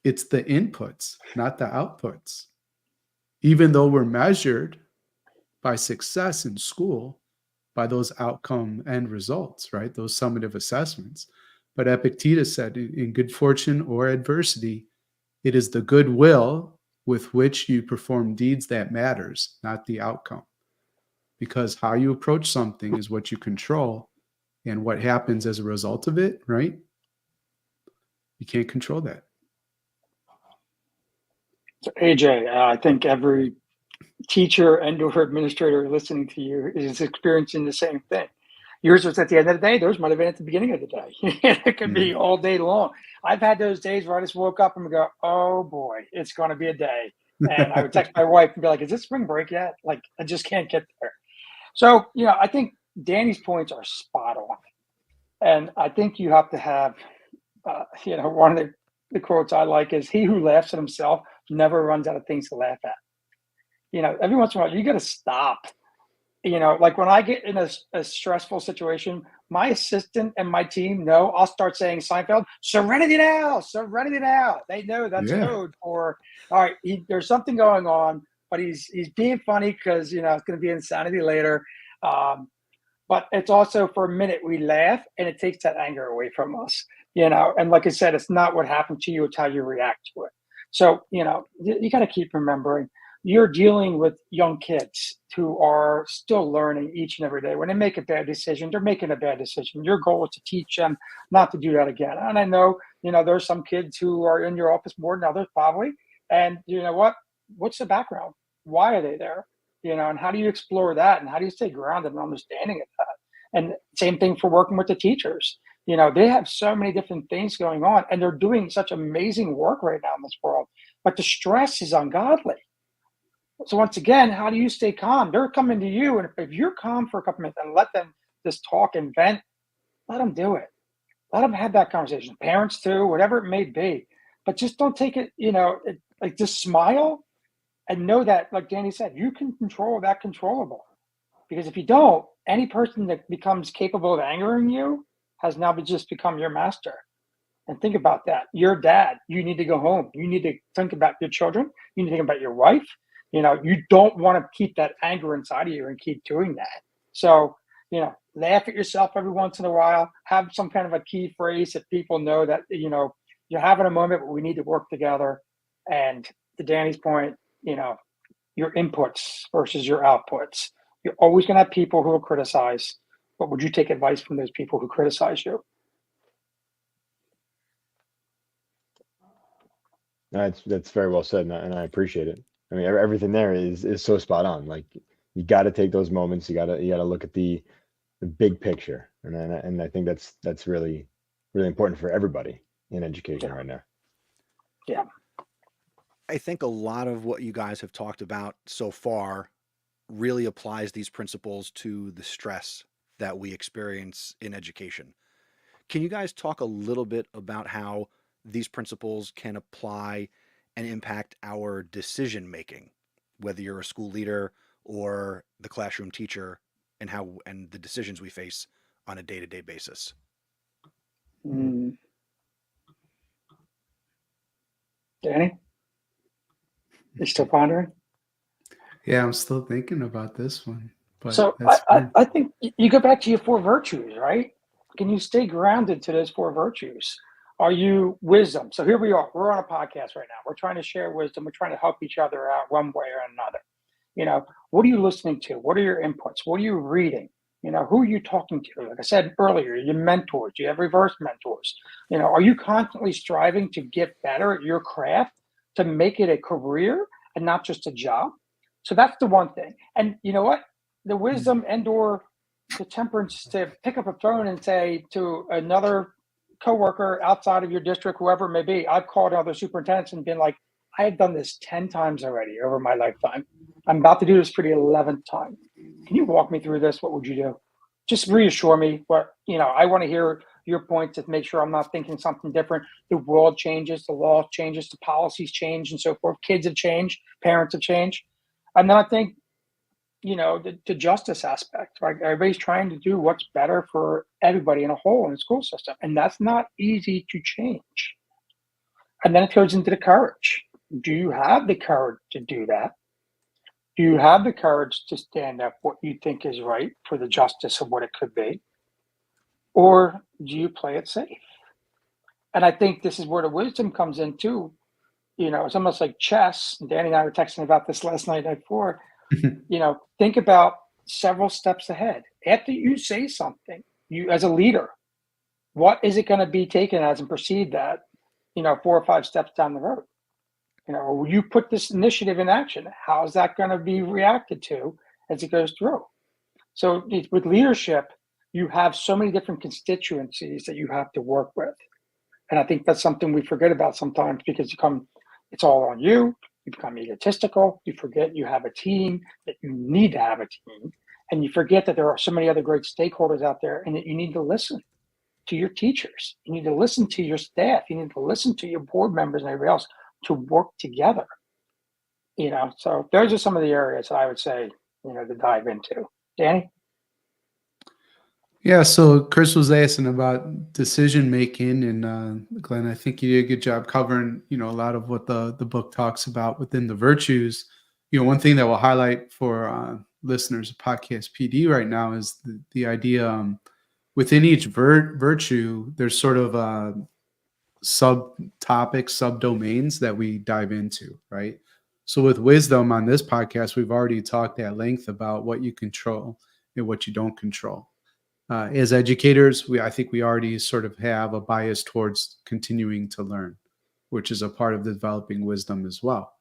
it's the inputs, not the outputs. Even though we're measured by success in school, by those outcome end results, right? Those summative assessments. But Epictetus said, in good fortune or adversity, it is the goodwill with which you perform deeds that matters, not the outcome. Because how you approach something is what you control, and what happens as a result of it, right? You can't control that. So AJ, I think every teacher and or administrator listening to you is experiencing the same thing. Yours was at the end of the day. Theirs might have been at the beginning of the day. It could be all day long. I've had those days where I just woke up and go, oh boy, it's going to be a day. And I would text my wife and be like, is it spring break yet? Like, I just can't get there. So, I think Danny's points are spot on. And I think you have to have, one of the quotes I like is, he who laughs at himself never runs out of things to laugh at. Every once in a while, you got to stop. Like when I get in a stressful situation, my assistant and my team know I'll start saying Seinfeld, serenity now, serenity now. They know that's code for, all right, there's something going on, but he's being funny because, it's going to be insanity later. But it's also, for a minute, we laugh and it takes that anger away from us, and like I said, it's not what happened to you, it's how you react to it. So, you got to keep remembering, you're dealing with young kids who are still learning each and every day. When they make a bad decision, they're making a bad decision. Your goal is to teach them not to do that again. And I know, there's some kids who are in your office more than others, probably. And you know what? What's the background? Why are they there? And how do you explore that? And how do you stay grounded and understanding of that? And same thing for working with the teachers. They have so many different things going on, and they're doing such amazing work right now in this world. But the stress is ungodly. So once again, how do you stay calm? They're coming to you, and if you're calm for a couple minutes and let them just talk and vent, let them do it. Let them have that conversation. Parents too, whatever it may be. But just don't take it, like just smile and know that, like Danny said, you can control that controllable. Because if you don't, any person that becomes capable of angering you has now just become your master. And think about that. You're dad. You need to go home. You need to think about your children. You need to think about your wife. You don't want to keep that anger inside of you and keep doing that. So, laugh at yourself every once in a while. Have some kind of a key phrase that people know that, you're having a moment where we need to work together. And to Danny's point, your inputs versus your outputs. You're always going to have people who will criticize. But would you take advice from those people who criticize you? That's very well said, and I appreciate it. I mean, everything there is so spot on. Like, you got to take those moments. You got to look at the big picture, and I think that's really, really important for everybody in education right now. Yeah. I think a lot of what you guys have talked about so far really applies these principles to the stress that we experience in education. Can you guys talk a little bit about how these principles can apply and impact our decision making, whether you're a school leader or the classroom teacher, and the decisions we face on a day-to-day basis? Danny, you still pondering? Yeah, I'm still thinking about this one, but So that's fine. I think you go back to your four virtues, right? Can you stay grounded to those four virtues? Are you wisdom? So here we are. We're on a podcast right now. We're trying to share wisdom. We're trying to help each other out one way or another. What are you listening to? What are your inputs? What are you reading? Who are you talking to? Like I said earlier, your mentors. Do you have reverse mentors? Are you constantly striving to get better at your craft to make it a career and not just a job? So that's the one thing. And you know what? The wisdom and or the temperance to pick up a phone and say to another coworker outside of your district, whoever it may be, I've called other superintendents and been like, I have done this 10 times already over my lifetime. I'm about to do this for the 11th time. Can you walk me through this? What would you do? Just reassure me. I want to hear your points to make sure I'm not thinking something different. The world changes, the law changes, the policies change, and so forth. Kids have changed, parents have changed. And then I think, the justice aspect, right? Everybody's trying to do what's better for everybody in a whole in the school system. And that's not easy to change. And then it goes into the courage. Do you have the courage to do that? Do you have the courage to stand up what you think is right for the justice of what it could be? Or do you play it safe? And I think this is where the wisdom comes in too. It's almost like chess. Danny and I were texting about this last night before. Think about several steps ahead. After you say something, you as a leader, what is it going to be taken as and perceived that, 4 or 5 steps down the road? You put this initiative in action. How is that going to be reacted to as it goes through? So with leadership, you have so many different constituencies that you have to work with. And I think that's something we forget about sometimes because it's all on you. You become egotistical. You forget you have a team, that you need to have a team. And you forget that there are so many other great stakeholders out there and that you need to listen to your teachers. You need to listen to your staff. You need to listen to your board members and everybody else to work together. So those are some of the areas that I would say, to dive into. Danny? Yeah, so Chris was asking about decision making, and Glenn, I think you did a good job covering, a lot of what the book talks about within the virtues. One thing that we'll highlight for listeners of Podcast PD right now is the idea within each virtue, there's sort of subtopics, subdomains that we dive into, right? So with wisdom on this podcast, we've already talked at length about what you control and what you don't control. As educators, I think we already sort of have a bias towards continuing to learn, which is a part of developing wisdom as well.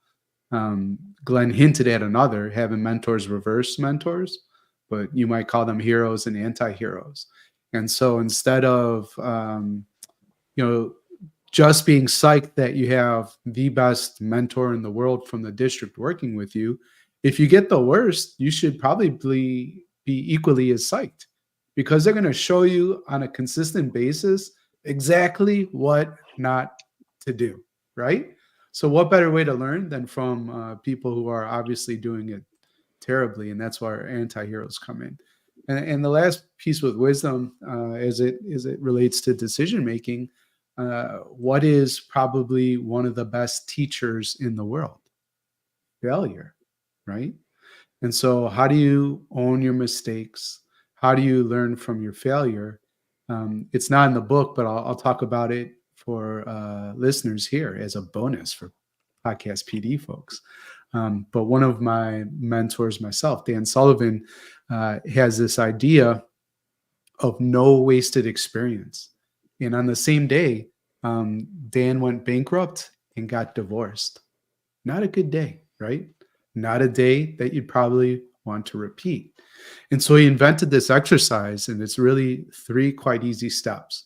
Glenn hinted at another, having mentors, reverse mentors, but you might call them heroes and anti-heroes. And so instead of, just being psyched that you have the best mentor in the world from the district working with you, if you get the worst, you should probably be equally as psyched, because they're going to show you on a consistent basis exactly what not to do, right? So what better way to learn than from people who are obviously doing it terribly, and that's why our anti-heroes come in. And the last piece with wisdom, as it relates to decision making, what is probably one of the best teachers in the world? Failure, right? And so how do you own your mistakes? How do you learn from your failure? It's not in the book, but I'll talk about it for listeners here as a bonus for Podcast PD folks. But one of my mentors myself, Dan Sullivan, has this idea of no wasted experience. And on the same day, Dan went bankrupt and got divorced. Not a good day, right? Not a day that you'd probably want to repeat. And so he invented this exercise, and it's really 3 quite easy steps.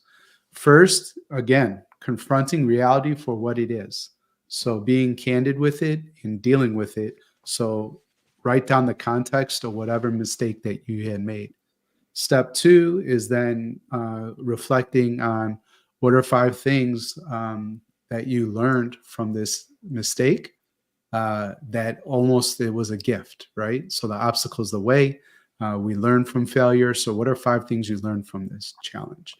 First, again, confronting reality for what it is. So being candid with it and dealing with it. So write down the context of whatever mistake that you had made. Step 2 is then reflecting on what are 5 things that you learned from this mistake that almost it was a gift, right? So the obstacle is the way. We learn from failure. So what are 5 things you learned from this challenge?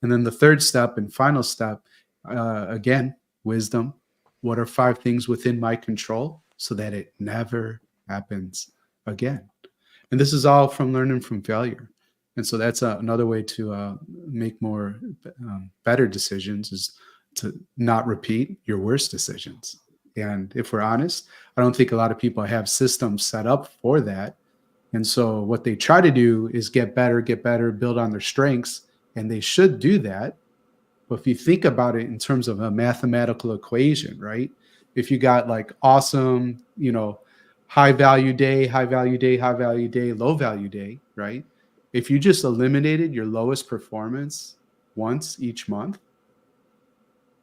And then the third step and final step, again, wisdom. What are 5 things within my control so that it never happens again. And this is all from learning from failure. And so that's another way to make more better decisions, is to not repeat your worst decisions. And if we're honest, I don't think a lot of people have systems set up for that. And so what they try to do is get better, build on their strengths, and they should do that. But if you think about it in terms of a mathematical equation, right? If you got like awesome, high value day, low value day, right? If you just eliminated your lowest performance once each month,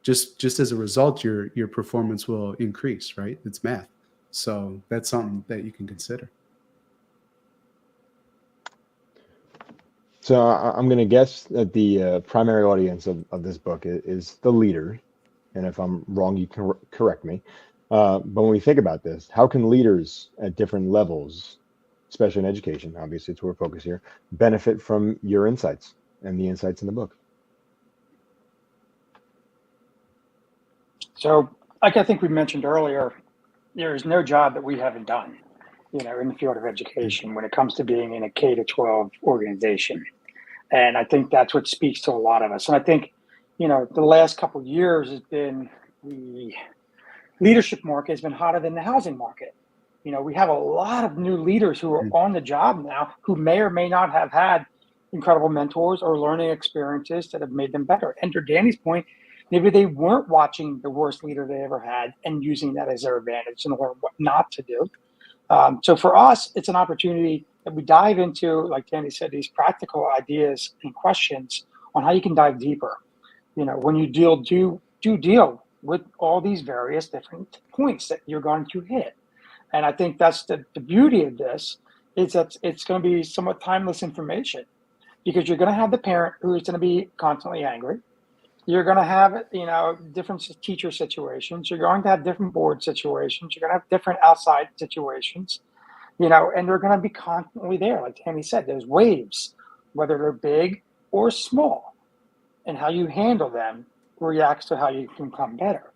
just as a result, your performance will increase, right? It's math. So that's something that you can consider. So I'm going to guess that the primary audience of this book is the leader. And if I'm wrong, you can correct me. But when we think about this, how can leaders at different levels, especially in education, obviously it's where we're focused here, benefit from your insights and the insights in the book? So, like I think we mentioned earlier, there is no job that we haven't done, in the field of education when it comes to being in a K-12 organization. And I think that's what speaks to a lot of us. And I think, the last couple of years has been, the leadership market has been hotter than the housing market. We have a lot of new leaders who are on the job now who may or may not have had incredible mentors or learning experiences that have made them better. And to Danny's point, maybe they weren't watching the worst leader they ever had and using that as their advantage and learn what not to do. So for us, it's an opportunity that we dive into, like Danny said, these practical ideas and questions on how you can dive deeper. When you do deal with all these various different points that you're going to hit. And I think that's the beauty of this, is that it's going to be somewhat timeless information, because you're going to have the parent who is going to be constantly angry. You're going to have, different teacher situations. You're going to have different board situations. You're going to have different outside situations, and they're going to be constantly there. Like Tammy said, there's waves, whether they're big or small, and how you handle them reacts to how you can become better.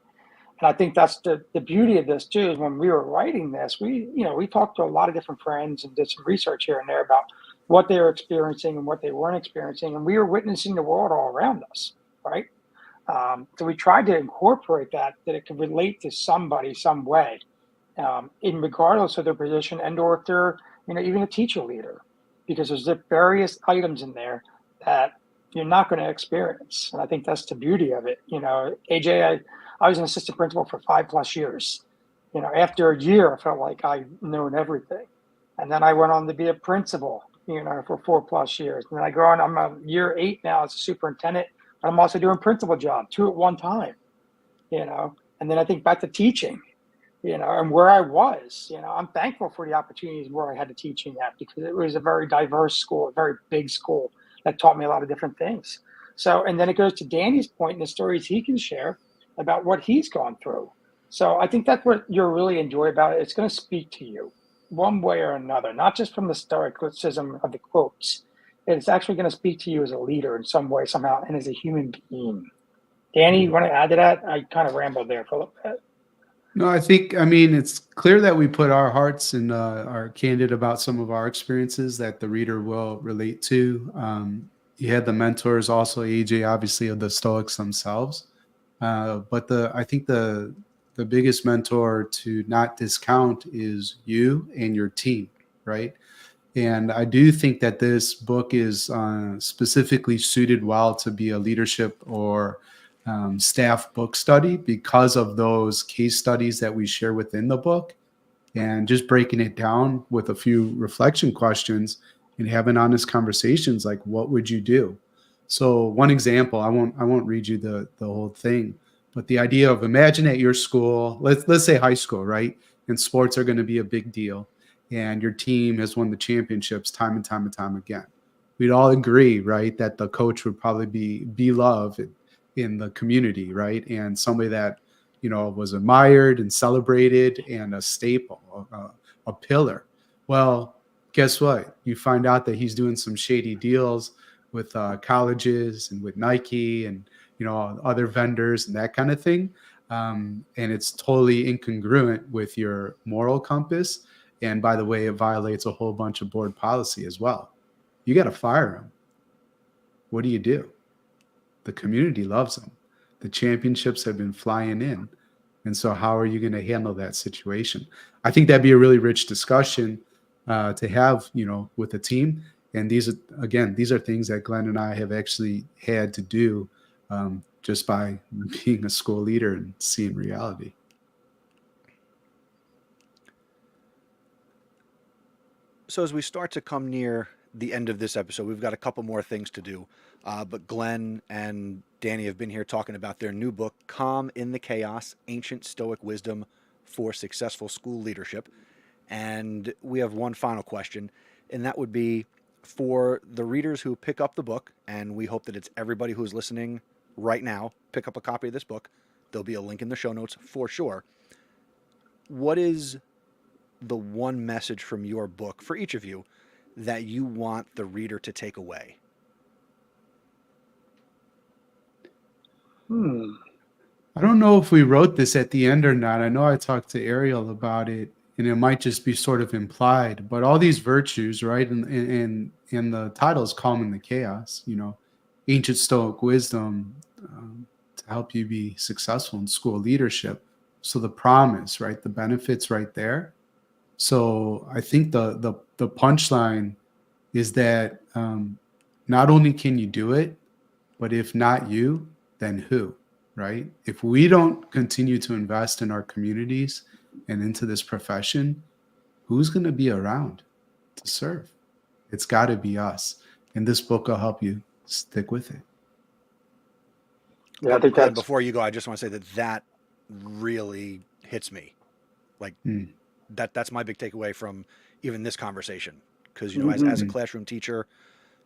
And I think that's the beauty of this too, is when we were writing this, we talked to a lot of different friends and did some research here and there about what they were experiencing and what they weren't experiencing. And we were witnessing the world all around us, right? So we tried to incorporate that it could relate to somebody some way, in regardless of their position and or if they're, even a teacher leader, because there's the various items in there that you're not going to experience. And I think that's the beauty of it. AJ, I was an assistant principal for 5+ years. After a year, I felt like I known everything. And then I went on to be a principal, for 4+ years. And then I go on, I'm a year 8 now as a superintendent. But I'm also doing principal job, 2 at one time, and then I think back to teaching, and where I was, I'm thankful for the opportunities where I had the teaching at, because it was a very diverse school, a very big school that taught me a lot of different things. So, and then it goes to Danny's point and the stories he can share about what he's gone through. So I think that's what you'll really enjoy about it. It's going to speak to you one way or another, not just from the Stoicism of the quotes. It's actually going to speak to you as a leader in some way, somehow, and as a human being. Danny, you want to add to that? I kind of rambled there for a little bit. No, I mean, it's clear that we put our hearts and are candid about some of our experiences that the reader will relate to. You had the mentors also, AJ, obviously, of the Stoics themselves. But I think the biggest mentor to not discount is you and your team, right? And I do think that this book is specifically suited well to be a leadership or staff book study, because of those case studies that we share within the book, and just breaking it down with a few reflection questions and having honest conversations like, what would you do? So one example, I won't read you the whole thing, but the idea of, imagine at your school, let's say high school, right? And sports are going to be a big deal, and your team has won the championships time and time and time again. We'd all agree, right, that the coach would probably be beloved in the community, right? And somebody that, was admired and celebrated and a staple, a pillar. Well, guess what? You find out that he's doing some shady deals with colleges and with Nike and, other vendors and that kind of thing. And it's totally incongruent with your moral compass And by the way, it violates a whole bunch of board policy as well. You got to fire him. What do? The community loves him. The championships have been flying in. And so how are you going to handle that situation? I think that'd be a really rich discussion to have, with the team. And these are things that Glenn and I have actually had to do just by being a school leader and seeing reality. So as we start to come near the end of this episode, we've got a couple more things to do. But Glenn and Danny have been here talking about their new book, Calm in the Chaos, Ancient Stoic Wisdom for Successful School Leadership. And we have one final question, and that would be for the readers who pick up the book, and we hope that it's everybody who's listening right now, pick up a copy of this book. There'll be a link in the show notes for sure. What is the one message from your book for each of you that you want the reader to take away? I don't know if we wrote this at the end or not. I know I talked to Ariel about it, and it might just be sort of implied, but all these virtues, right? And the title is Calm in the Chaos, ancient Stoic wisdom to help you be successful in school leadership. So the promise, right? The benefits right there. So I think the punchline is that not only can you do it, but if not you, then who, right? If we don't continue to invest in our communities and into this profession, who's going to be around to serve? It's got to be us. And this book will help you stick with it. Yeah, I think that before you go, I just want to say that really hits me. Like that's my big takeaway from even this conversation. Because, as a classroom teacher,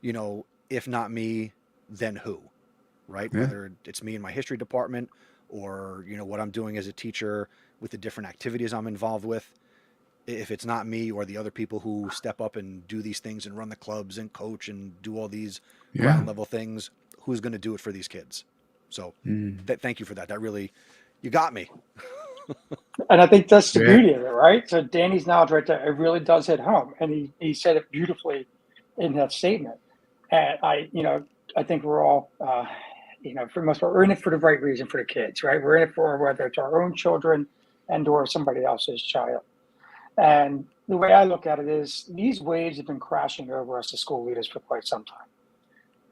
if not me, then who, right? Yeah. Whether it's me in my history department or, what I'm doing as a teacher with the different activities I'm involved with. If it's not me or the other people who step up and do these things and run the clubs and coach and do all these ground level things, who's going to do it for these kids? So thank you for that. That really, you got me. And I think that's the beauty of it, right? So Danny's knowledge right there, it really does hit home. And he said it beautifully in that statement. And I think we're all, for the most part, we're in it for the right reason for the kids, right? We're in it for whether it's our own children and or somebody else's child. And the way I look at it is these waves have been crashing over us as school leaders for quite some time.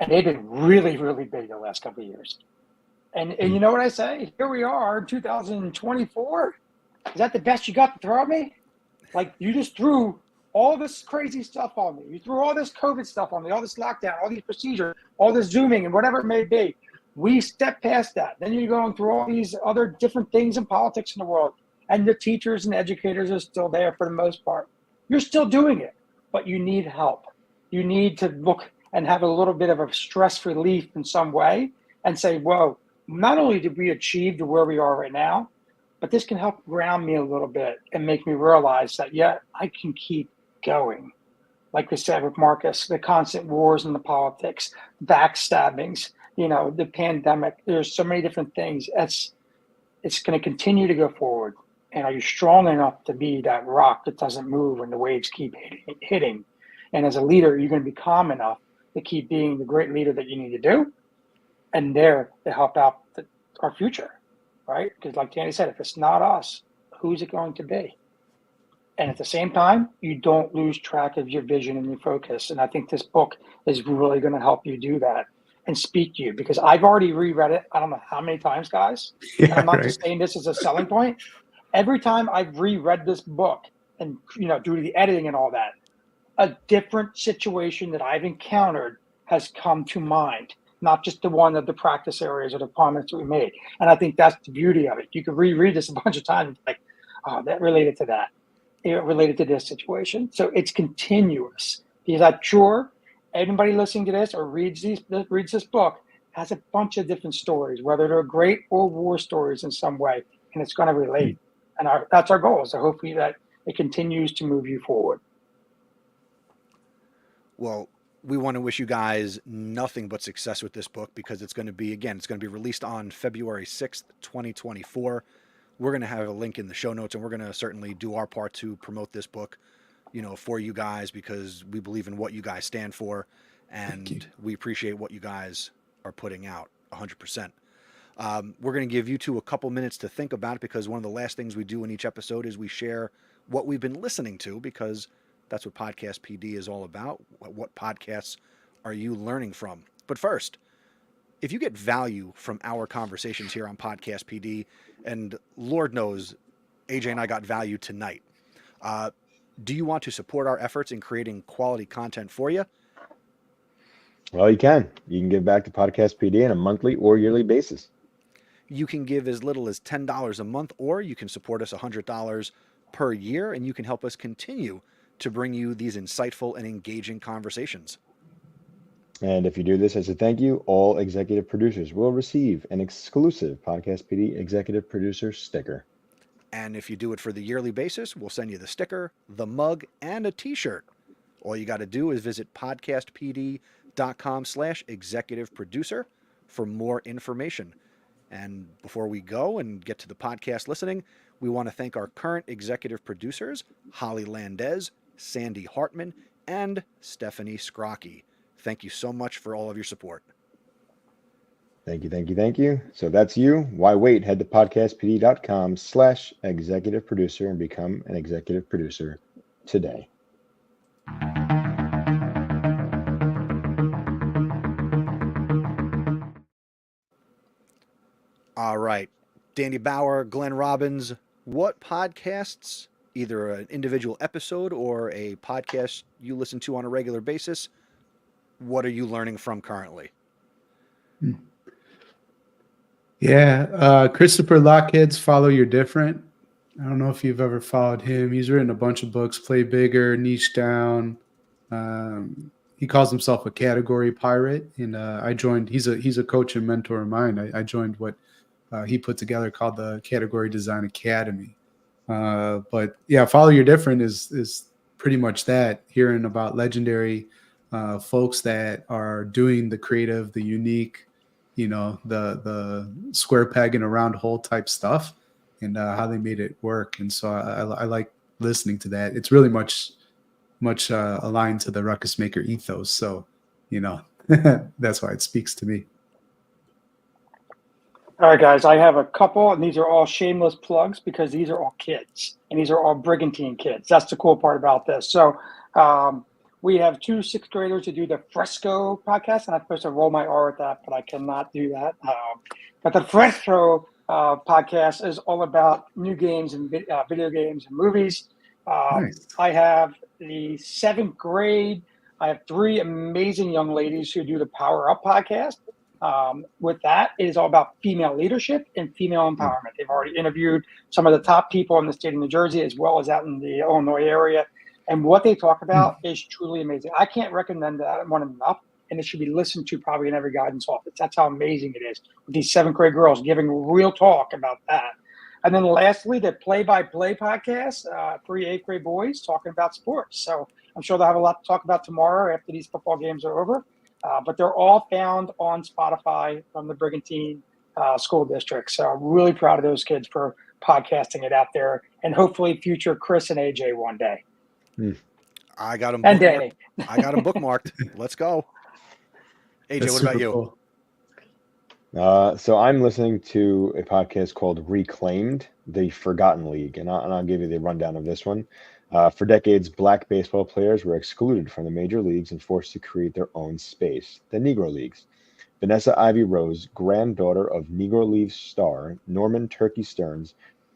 And they've been really, really big the last couple of years. And you know what I say? Here we are in 2024. Is that the best you got to throw at me? Like, you just threw all this crazy stuff on me. You threw all this COVID stuff on me, all this lockdown, all these procedures, all this Zooming and whatever it may be. We stepped past that. Then you're going through all these other different things in politics in the world. And the teachers and educators are still there for the most part. You're still doing it, but you need help. You need to look and have a little bit of a stress relief in some way and say, whoa, not only did we achieve to where we are right now, but this can help ground me a little bit and make me realize that, I can keep going. Like we said with Marcus, the constant wars in the politics, backstabbings, the pandemic, there's so many different things. It's going to continue to go forward. And are you strong enough to be that rock that doesn't move when the waves keep hitting? And as a leader, you're going to be calm enough to keep being the great leader that you need to do and there to help out our future, right? Because like Danny said, if it's not us, who's it going to be? And at the same time, you don't lose track of your vision and your focus. And I think this book is really going to help you do that and speak to you, because I've already reread it. I don't know how many times, guys. And I'm not just saying this as a selling point. Every time I've reread this book and, due to the editing and all that, a different situation that I've encountered has come to mind, not just the one of the practice areas or the comments that we made. And I think that's the beauty of it. You can reread this a bunch of times and be like, oh, that related to that. It related to this situation. So it's continuous, because I'm sure anybody listening to this or reads this book has a bunch of different stories, whether they're great or war stories in some way, and it's going to relate. And that's our goal. So hopefully that it continues to move you forward. Well, we want to wish you guys nothing but success with this book, because it's going to be released on February 6th, 2024. we're going to have a link in the show notes, and we're going to certainly do our part to promote this book, for you guys, because we believe in what you guys stand for, and we appreciate what you guys are putting out 100%. We're going to give you two a couple minutes to think about it, because one of the last things we do in each episode is we share what we've been listening to, because that's what Podcast PD is all about. What podcasts are you learning from? But first, if you get value from our conversations here on Podcast PD, and Lord knows AJ and I got value tonight, do you want to support our efforts in creating quality content for you? Well, you can. You can give back to Podcast PD on a monthly or yearly basis. You can give as little as $10 a month, or you can support us $100 per year, and you can help us continue to bring you these insightful and engaging conversations. And if you do this as a thank you, all executive producers will receive an exclusive Podcast PD executive producer sticker. And if you do it for the yearly basis, we'll send you the sticker, the mug, and a t-shirt. All you got to do is visit podcastpd.com/executive producer for more information. And before we go and get to the podcast listening, we want to thank our current executive producers, Holly Landez, Sandy Hartman, and Stephanie Scrocky. Thank you so much for all of your support. Thank you, thank you, thank you. So that's you. Why wait? Head to podcastpd.com/executive producer and become an executive producer today. All right. Danny Bauer, Glenn Robbins, what podcasts, either an individual episode or a podcast you listen to on a regular basis, what are you learning from currently? Yeah, Christopher Lockhead's Follow Your Different. I don't know if you've ever followed him. He's written a bunch of books, Play Bigger, Niche Down. He calls himself a category pirate, and I joined. He's a coach and mentor of mine. I joined what he put together called the Category Design Academy. But yeah, Follow Your Different is pretty much that. Hearing about legendary folks that are doing the creative, the unique, the square peg in a round hole type stuff, and how they made it work. And so I like listening to that. It's really much aligned to the Ruckus Maker ethos. So, that's why it speaks to me. All right, guys, I have a couple, and these are all shameless plugs because these are all kids, and these are all Brigantine kids. That's the cool part about this. So we have 2 6th graders who do the Fresco podcast, and I'm supposed to roll my R with that, but I cannot do that. But the Fresco podcast is all about new games and video games and movies. Nice. I have the 7th grade. I have 3 amazing young ladies who do the Power Up podcast. With that, it is all about female leadership and female empowerment. They've already interviewed some of the top people in the state of New Jersey, as well as out in the Illinois area. And what they talk about is truly amazing. I can't recommend that one enough, and it should be listened to probably in every guidance office. That's how amazing it is with these 7th grade girls giving real talk about that. And then lastly, the Play-by-Play podcast, 3 8th grade boys talking about sports. So I'm sure they'll have a lot to talk about tomorrow after these football games are over. But they're all found on Spotify from the Brigantine School District. So I'm really proud of those kids for podcasting it out there, and hopefully future Chris and AJ one day. I got them. And Danny. I got them bookmarked. Let's go. AJ, That's what about super you? cool. So I'm listening to a podcast called Reclaimed, the Forgotten League, and I'll give you the rundown of this one. For decades, Black baseball players were excluded from the major leagues and forced to create their own space, the Negro Leagues. Vanessa Ivy Rose, granddaughter of Negro Leagues star Norman Turkey Stearns,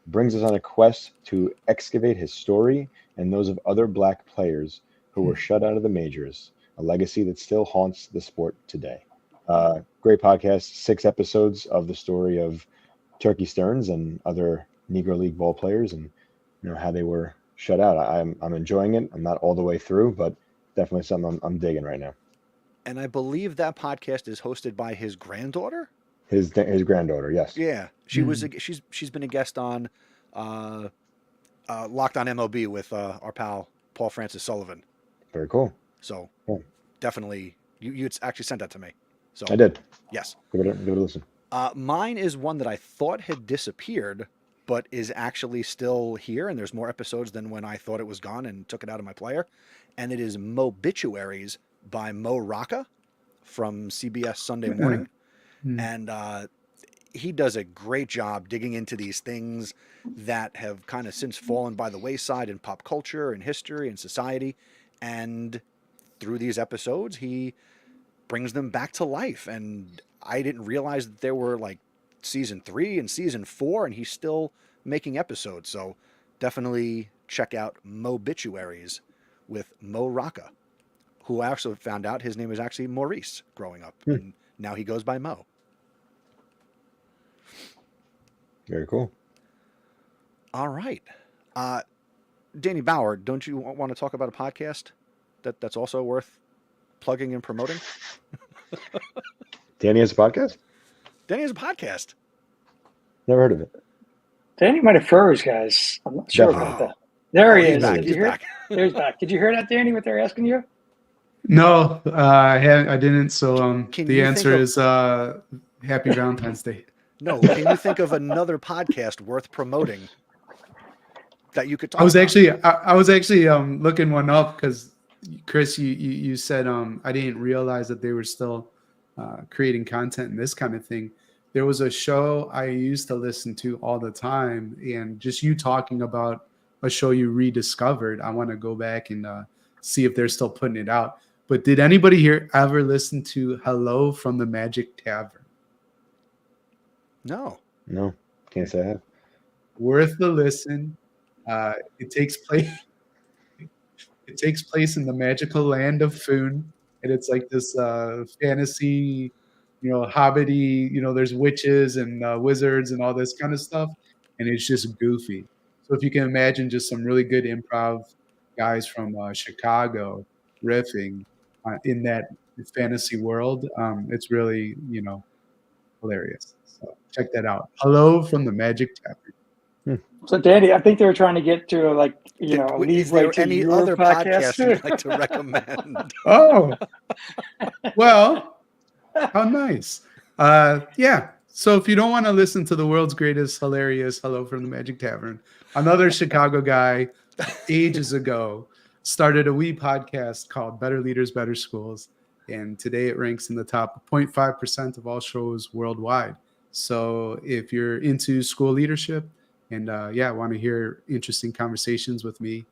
brings us on a quest to excavate his story and those of other Black players who were shut out of the majors, a legacy that still haunts the sport today. Great podcast, 6 episodes of the story of Turkey Stearns and other Negro League ball players, and how they were shut out. I'm enjoying it. I'm not all the way through, but definitely something I'm digging right now. And I believe that podcast is hosted by his granddaughter. His granddaughter, yes. Yeah, she's been a guest on Locked On MLB with our pal Paul Francis Sullivan. Very cool. So Cool. Definitely, you actually sent that to me. So I did. Yes. Give it a listen. Mine is one that I thought had disappeared, but is actually still here, and there's more episodes than when I thought it was gone and took it out of my player. And it is Mobituaries by Mo Rocca from CBS Sunday Morning. And he does a great job digging into these things that have kind of since fallen by the wayside in pop culture and history and society. And through these episodes, he brings them back to life. And I didn't realize that there were like season 3 and season 4, and he's still making episodes. So definitely check out Mobituaries with Mo Rocca, who I also found out his name is actually Maurice growing up. And now he goes by Mo. Very cool. All right. Danny Bauer, don't you want to talk about a podcast that's also worth plugging and promoting? Danny has a podcast? Danny has a podcast. Never heard of it. Danny might have froze, guys. I'm not sure about that. There he is. Back. Did He's you hear? back. There's back. Did you hear that, Danny? What they're asking you? No, I didn't. So Can the you answer think of- is Happy Valentine's Day. No, can you think of another podcast worth promoting that you could talk I was about? actually looking one up because Chris, you said I didn't realize that they were still creating content and this kind of thing. There was a show I used to listen to all the time, and just you talking about a show you rediscovered. I want to go back and see if they're still putting it out. But did anybody here ever listen to Hello from the Magic Tavern? No. No, can't say I have. Worth the listen. It takes place. It takes place in the magical land of Foon, and it's like this fantasy, hobbity. There's witches and wizards and all this kind of stuff, and it's just goofy. So if you can imagine, just some really good improv guys from Chicago riffing in that fantasy world, it's really hilarious. So check that out. Hello from the Magic Tavern. So, Danny, I think they were trying to get to a Is lead there to any your other podcast podcast. you'd like to recommend? Oh, well, how nice. Yeah. So if you don't want to listen to the world's greatest hilarious Hello from the Magic Tavern, another Chicago guy ages ago started a wee podcast called Better Leaders, Better Schools. And today it ranks in the top 0.5% of all shows worldwide. So if you're into school leadership and want to hear interesting conversations with me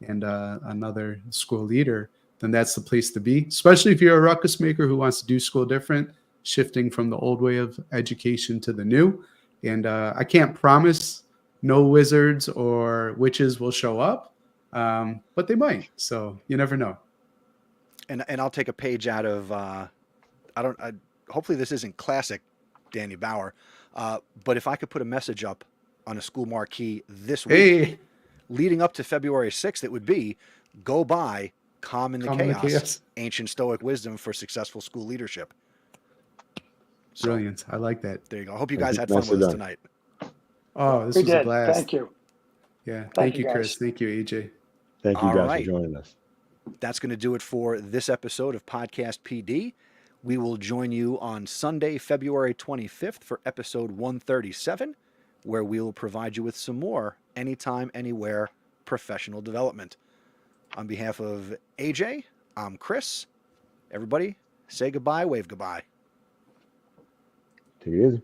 and another school leader, then that's the place to be, especially if you're a ruckus maker who wants to do school different, shifting from the old way of education to the new. And I can't promise no wizards or witches will show up, but they might. So you never know. And I'll take a page out of hopefully this isn't classic Danny Bauer, but if I could put a message up on a school marquee this week, leading up to February 6th, it would be go buy Calm in the Chaos, Ancient Stoic Wisdom for Successful School Leadership. So, brilliant. I like that. there you go. I hope you guys had fun with us tonight. Oh, this We was did. a blast. Thank you. Yeah. Thank Thank you, you, Chris. guys. Thank you, AJ. Thank you All guys right. for joining us. That's going to do it for this episode of Podcast PD. We will join you on Sunday, February 25th for episode 137, where we will provide you with some more anytime, anywhere professional development. On behalf of AJ, I'm Chris. Everybody, say goodbye, wave goodbye. Take it easy.